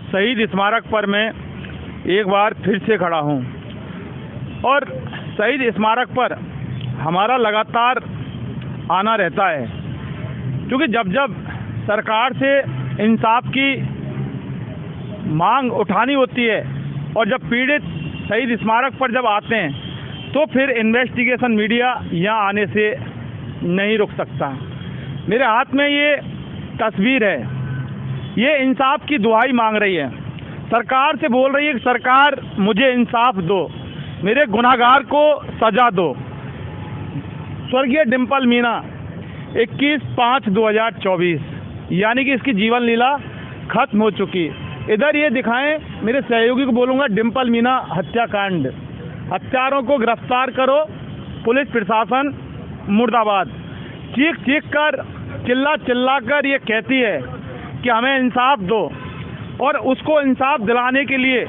शहीद स्मारक पर मैं एक बार फिर से खड़ा हूं और शहीद स्मारक पर हमारा लगातार आना रहता है, क्योंकि जब जब सरकार से इंसाफ की मांग उठानी होती है और जब पीड़ित शहीद स्मारक पर जब आते हैं तो फिर इन्वेस्टिगेशन मीडिया यहाँ आने से नहीं रुक सकता। मेरे हाथ में ये तस्वीर है, ये इंसाफ की दुहाई मांग रही है, सरकार से बोल रही है कि सरकार मुझे इंसाफ दो, मेरे गुनाहगार को सजा दो। स्वर्गीय डिंपल मीना 21/5/2024, यानी कि इसकी जीवन लीला खत्म हो चुकी। इधर ये दिखाएं, मेरे सहयोगी को बोलूँगा, डिंपल मीना हत्याकांड, हत्यारों को गिरफ्तार करो, पुलिस प्रशासन मुर्दाबाद। चीख चीख कर, चिल्ला चिल्ला कर ये कहती है कि हमें इंसाफ दो, और उसको इंसाफ दिलाने के लिए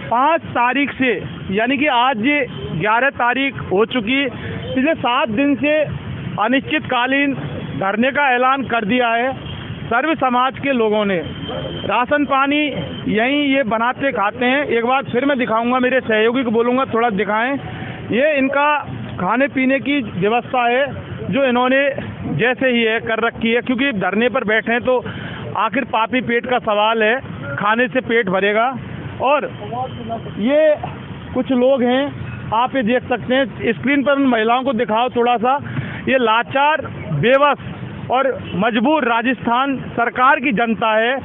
5 तारीख से, यानी कि आज 11 तारीख हो चुकी, पिछले 7 दिन से अनिश्चितकालीन धरने का ऐलान कर दिया है। सर्व समाज के लोगों ने राशन पानी यहीं ये बनाते खाते हैं। एक बार फिर मैं दिखाऊंगा, मेरे सहयोगी को बोलूँगा थोड़ा दिखाएं। ये इनका खाने पीने की व्यवस्था है जो इन्होंने जैसे ही है कर रखी है, क्योंकि धरने पर बैठे हैं तो आखिर पापी पेट का सवाल है, खाने से पेट भरेगा। और ये कुछ लोग हैं, आप ये देख सकते हैं, स्क्रीन पर उन महिलाओं को दिखाओ थोड़ा सा। ये लाचार, बेबस और मजबूर राजस्थान सरकार की जनता है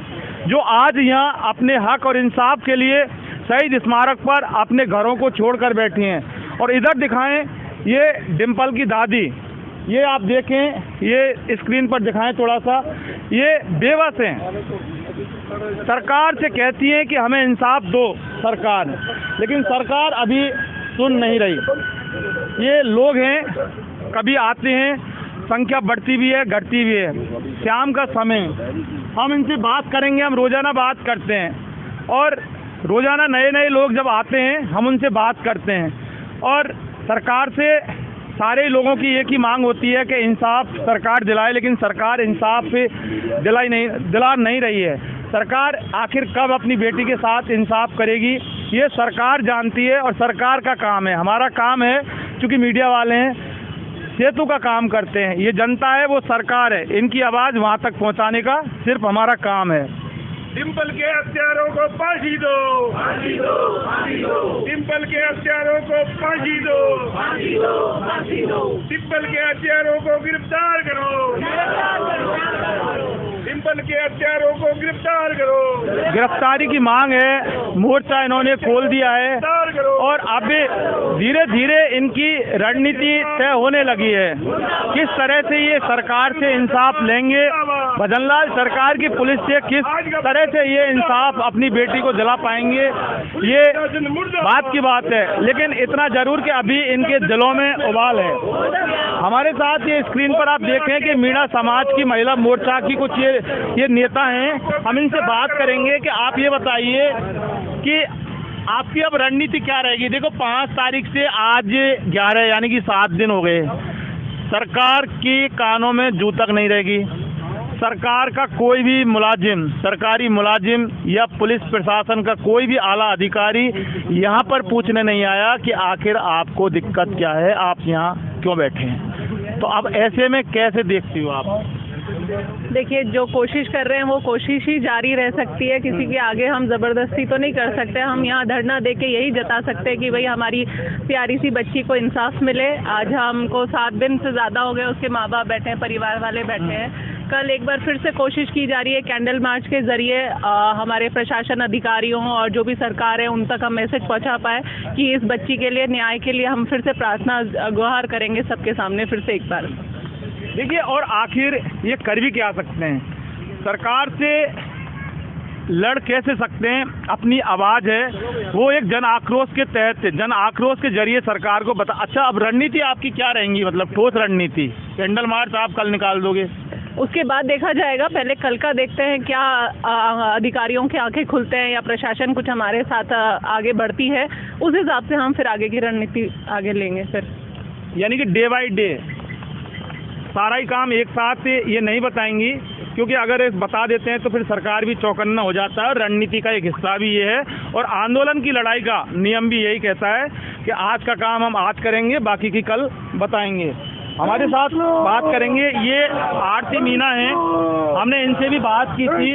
जो आज यहाँ अपने हक और इंसाफ के लिए शहीद स्मारक पर अपने घरों को छोड़कर बैठी हैं। और इधर दिखाएं, ये डिंपल की दादी, ये आप देखें, ये स्क्रीन पर दिखाएं थोड़ा सा, ये बेबस हैं, सरकार से कहती है कि हमें इंसाफ दो सरकार, लेकिन सरकार अभी सुन नहीं रही। ये लोग हैं, कभी आते हैं, संख्या बढ़ती भी है घटती भी है। शाम का समय हम इनसे बात करेंगे, हम रोज़ाना बात करते हैं और रोज़ाना नए नए लोग जब आते हैं हम उनसे बात करते हैं, और सरकार से सारे लोगों की एक ही मांग होती है कि इंसाफ सरकार दिलाए, लेकिन सरकार इंसाफ दिला नहीं रही है। सरकार आखिर कब अपनी बेटी के साथ इंसाफ करेगी, ये सरकार जानती है और सरकार का काम है। हमारा काम है, क्योंकि मीडिया वाले हैं, सेतु का काम करते हैं। ये जनता है, वो सरकार है, इनकी आवाज़ वहाँ तक पहुँचाने का सिर्फ हमारा काम है। डिंपल के हत्यारों को फांसी दो, फांसी दो, फांसी दो। डिंपल के हत्यारों को फांसी दो, फांसी दो, फांसी दो। डिंपल के हत्यारों को गिरफ्तार करो, डिंपल के हत्यारों को गिरफ्तार करो। गिरफ्तारी की मांग है, मोर्चा इन्होंने खोल दिया है और अब धीरे धीरे इनकी रणनीति तय होने लगी है। किस तरह से ये सरकार से इंसाफ लेंगे, भजनलाल सरकार की पुलिस से किस तरह से ये इंसाफ अपनी बेटी को दिला पाएंगे, ये बात की बात है। लेकिन इतना जरूर कि अभी इनके दिलों में उबाल है। हमारे साथ ये स्क्रीन पर आप देखें कि मीणा समाज की महिला मोर्चा की कुछ ये नेता हैं, हम इनसे बात करेंगे कि आप ये बताइए कि आपकी अब रणनीति क्या रहेगी। देखो 5 तारीख से आज 11, यानी कि 7 दिन हो गए, सरकार की कानों में जू तक नहीं रहेगी। सरकार का कोई भी मुलाजिम, सरकारी मुलाजिम या पुलिस प्रशासन का कोई भी आला अधिकारी यहाँ पर पूछने नहीं आया कि आखिर आपको दिक्कत क्या है, आप यहाँ क्यों बैठे हैं। तो अब ऐसे में कैसे देखती हो आप? देखिए, जो कोशिश कर रहे हैं वो कोशिश ही जारी रह सकती है, किसी के आगे हम ज़बरदस्ती तो नहीं कर सकते। हम यहाँ धरना दे के यही जता सकते हैं कि भाई हमारी प्यारी सी बच्ची को इंसाफ मिले। आज हमको 7 दिन से ज़्यादा हो गए, उसके माँ बाप बैठे हैं, परिवार वाले बैठे हैं। कल एक बार फिर से कोशिश की जा रही है कैंडल मार्च के ज़रिए हमारे प्रशासन अधिकारियों और जो भी सरकार है उन तक हम मैसेज पहुँचा पाए कि इस बच्ची के लिए, न्याय के लिए हम फिर से प्रार्थना गुहार करेंगे सबके सामने फिर से एक बार। देखिए, और आखिर ये कर भी क्या सकते हैं, सरकार से लड़ कैसे सकते हैं, अपनी आवाज़ है वो एक जन आक्रोश के तहत, जन आक्रोश के जरिए सरकार को बता। अच्छा, अब रणनीति आपकी क्या रहेंगी, मतलब ठोस रणनीति? कैंडल मार्च आप कल निकाल दोगे? उसके बाद देखा जाएगा, पहले कल का देखते हैं क्या अधिकारियों की आंखें खुलते हैं या प्रशासन कुछ हमारे साथ आगे बढ़ती है, उस हिसाब से हम फिर आगे की रणनीति आगे लेंगे। फिर यानी कि डे बाय डे सारा ही काम एक साथ ये नहीं बताएंगी क्योंकि अगर इस बता देते हैं तो फिर सरकार भी चौकन्ना हो जाता है, और रणनीति का एक हिस्सा भी ये है, और आंदोलन की लड़ाई का नियम भी यही कहता है कि आज का काम हम आज करेंगे, बाकी की कल बताएंगे। हमारे साथ बात करेंगे ये आरती मीना हैं, हमने इनसे भी बात की थी।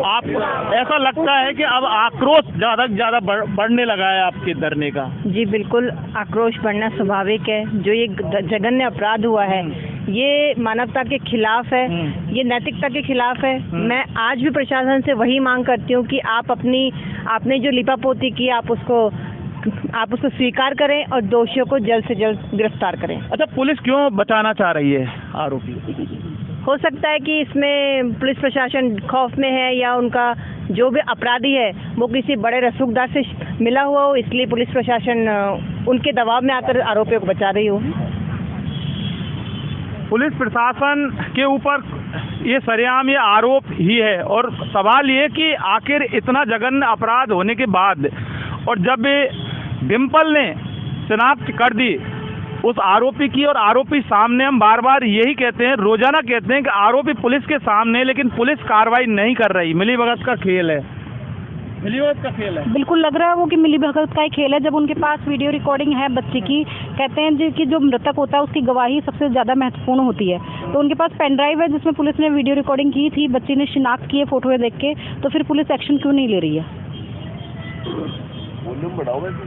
आप ऐसा लगता है कि अब आक्रोश ज़्यादा से ज़्यादा बढ़ने लगा है आपके धरने का? जी बिल्कुल, आक्रोश बढ़ना स्वाभाविक है। जो ये जघन्य अपराध हुआ है ये मानवता के खिलाफ है, ये नैतिकता के खिलाफ है। मैं आज भी प्रशासन से वही मांग करती हूँ कि आप आपने जो लिपापोती की आप उसको स्वीकार करें और दोषियों को जल्द से जल्द गिरफ्तार करें। अच्छा, पुलिस क्यों बचाना चाह रही है आरोपी? हो सकता है कि इसमें पुलिस प्रशासन खौफ में है, या उनका जो भी अपराधी है वो किसी बड़े रसूखदार से मिला हुआ हो, इसलिए पुलिस प्रशासन उनके दबाव में आकर आरोपियों को बचा रही हो। पुलिस प्रशासन के ऊपर ये सरेआम ये आरोप ही है, और सवाल ये कि आखिर इतना जघन्य अपराध होने के बाद, और जब डिम्पल ने शिनाख्त कर दी उस आरोपी की, और आरोपी सामने, हम बार बार यही कहते हैं, रोजाना कहते हैं कि आरोपी पुलिस के सामने, लेकिन पुलिस कार्रवाई नहीं कर रही। मिलीभगत का खेल है, मिलीभगत का खेल है। बिल्कुल लग रहा है वो कि मिलीभगत का ही खेल है। जब उनके पास वीडियो रिकॉर्डिंग है बच्चे की, कहते हैं जी कि जो मृतक होता है उसकी गवाही सबसे ज़्यादा महत्वपूर्ण होती है, तो उनके पास पेन ड्राइव है जिसमें पुलिस ने वीडियो रिकॉर्डिंग की थी, बच्ची ने शिनाख्त की है फोटो देख के, तो फिर पुलिस एक्शन क्यों नहीं ले रही है?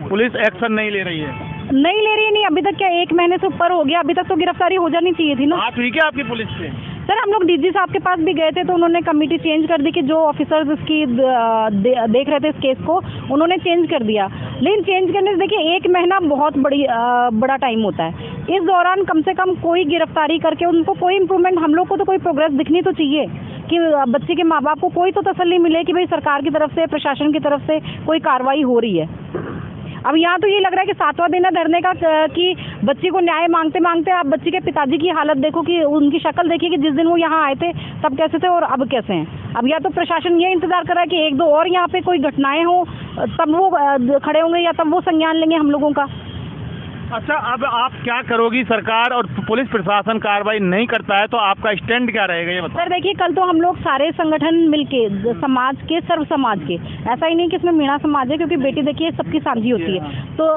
पुलिस एक्शन नहीं ले रही है? नहीं ले रही है। नहीं, अभी तक क्या 1 महीने से ऊपर हो गया, अभी तक तो गिरफ्तारी हो जानी चाहिए थी ना। बात हुई क्या आपकी पुलिस से? सर हम लोग डीजी साहब के पास भी गए थे, तो उन्होंने कमेटी चेंज कर दी कि जो ऑफिसर्स इसकी देख रहे थे इस केस को, उन्होंने चेंज कर दिया। लेकिन चेंज करने से देखिए 1 महीना बहुत बड़ा टाइम होता है। इस दौरान कम से कम कोई गिरफ्तारी करके उनको कोई इम्प्रूवमेंट, हम लोग को तो कोई प्रोग्रेस दिखनी तो चाहिए कि बच्चे के माँ बाप को कोई तो तसल्ली मिले कि भाई सरकार की तरफ से, प्रशासन की तरफ से कोई कार्रवाई हो रही है। अब यहाँ तो ये लग रहा है कि 7वां दिन है धरने का कि बच्ची को न्याय मांगते मांगते आप बच्ची के पिताजी की हालत देखो, कि उनकी शक्ल देखिए कि जिस दिन वो यहाँ आए थे तब कैसे थे और अब कैसे हैं। अब या तो प्रशासन ये इंतजार कर रहा है कि 1-2 और यहाँ पे कोई घटनाएं हो तब वो खड़े होंगे, या तब वो संज्ञान लेंगे हम लोगों का। अच्छा, अब आप क्या करोगी? सरकार और पुलिस प्रशासन कार्रवाई नहीं करता है तो आपका स्टैंड क्या रहेगा, ये बताओ। सर देखिए, कल तो हम लोग सारे संगठन मिलके, समाज के, सर्व समाज के, ऐसा ही नहीं कि इसमें मीणा समाज है, क्योंकि बेटी देखिए सबकी साझी होती है, तो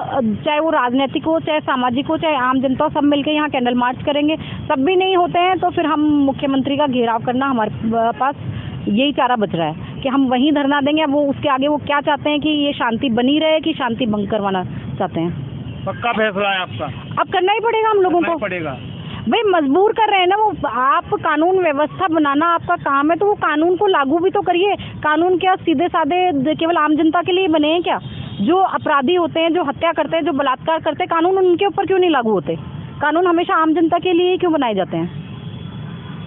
चाहे वो राजनीतिक हो, चाहे सामाजिक हो, चाहे आम जनता हो, सब मिलके यहाँ कैंडल मार्च करेंगे। तब भी नहीं होते हैं तो फिर हम मुख्यमंत्री का घेराव करना, हमारे पास यही चारा बच रहा है कि हम वहीं धरना देंगे। अब वो उसके आगे वो क्या चाहते हैं कि ये शांति बनी रहे कि शांति भंग करवाना चाहते हैं। पक्का फैसला है आपका? अब करना ही पड़ेगा हम लोगों को, पड़ेगा भाई, मजबूर कर रहे हैं ना वो। आप कानून व्यवस्था बनाना आपका काम है, तो वो कानून को लागू भी तो करिए। कानून क्या सीधे साधे केवल आम जनता के लिए बने हैं क्या? जो अपराधी होते हैं, जो हत्या करते हैं, जो बलात्कार करते हैं, कानून उनके ऊपर क्यों नहीं लागू होते? कानून हमेशा आम जनता के लिए क्यों बनाए जाते हैं?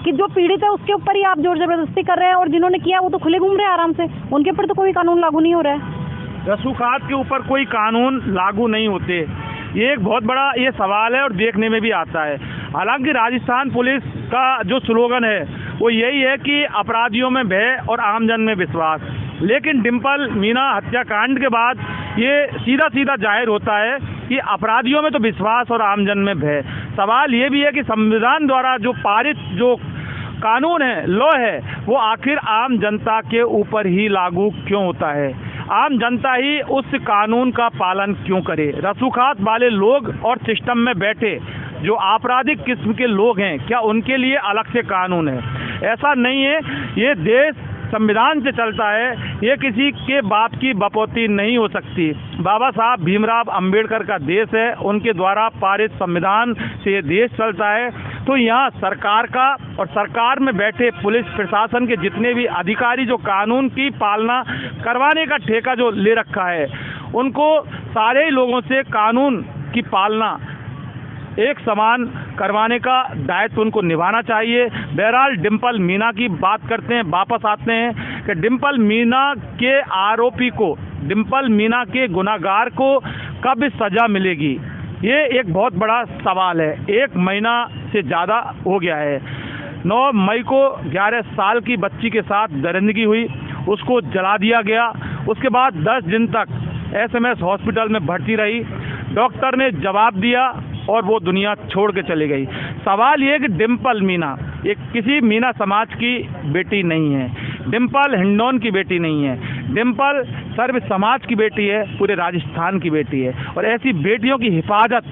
कि जो पीड़ित है उसके ऊपर ही आप जोर जबरदस्ती कर रहे हैं, और जिन्होंने किया वो तो खुले घूम रहे हैं आराम से, उनके ऊपर तो कोई कानून लागू नहीं हो रहा है। रसूखात के ऊपर कोई कानून लागू नहीं होते, ये एक बहुत बड़ा ये सवाल है, और देखने में भी आता है। हालांकि राजस्थान पुलिस का जो स्लोगन है वो यही है कि अपराधियों में भय और आमजन में विश्वास, लेकिन डिम्पल मीना हत्याकांड के बाद ये सीधा सीधा जाहिर होता है कि अपराधियों में तो विश्वास और आमजन में भय। सवाल ये भी है कि संविधान द्वारा जो पारित जो कानून है, लॉ है, वो आखिर आम जनता के ऊपर ही लागू क्यों होता है? आम जनता ही उस कानून का पालन क्यों करे? रसूखात वाले लोग और सिस्टम में बैठे जो आपराधिक किस्म के लोग हैं, क्या उनके लिए अलग से कानून है? ऐसा नहीं है। ये देश संविधान से चलता है, ये किसी के बाप की बपौती नहीं हो सकती। बाबा साहब भीमराव अंबेडकर का देश है, उनके द्वारा पारित संविधान से ये देश चलता है। तो यहाँ सरकार का और सरकार में बैठे पुलिस प्रशासन के जितने भी अधिकारी जो कानून की पालना करवाने का ठेका जो ले रखा है, उनको सारे ही लोगों से कानून की पालना एक समान करवाने का दायित्व उनको निभाना चाहिए। बहरहाल डिम्पल मीना की बात करते हैं, वापस आते हैं कि डिम्पल मीना के आरोपी को, डिम्पल मीना के गुनाहगार को कब सज़ा मिलेगी, ये एक बहुत बड़ा सवाल है। 1 महीना से ज़्यादा हो गया है। 9 मई को 11 साल की बच्ची के साथ दरिंदगी हुई, उसको जला दिया गया। उसके बाद 10 दिन तक SMS हॉस्पिटल में भर्ती रही, डॉक्टर ने जवाब दिया और वो दुनिया छोड़ के चली गई। सवाल ये कि डिम्पल मीना ये किसी मीना समाज की बेटी नहीं है, डिम्पल हिंडौन की बेटी नहीं है, डिम्पल सर्व समाज की बेटी है, पूरे राजस्थान की बेटी है। और ऐसी बेटियों की हिफाजत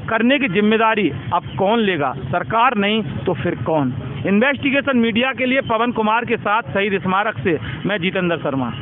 करने की जिम्मेदारी अब कौन लेगा? सरकार नहीं तो फिर कौन? इन्वेस्टिगेशन मीडिया के लिए पवन कुमार के साथ शहीद स्मारक से मैं जितेंद्र शर्मा।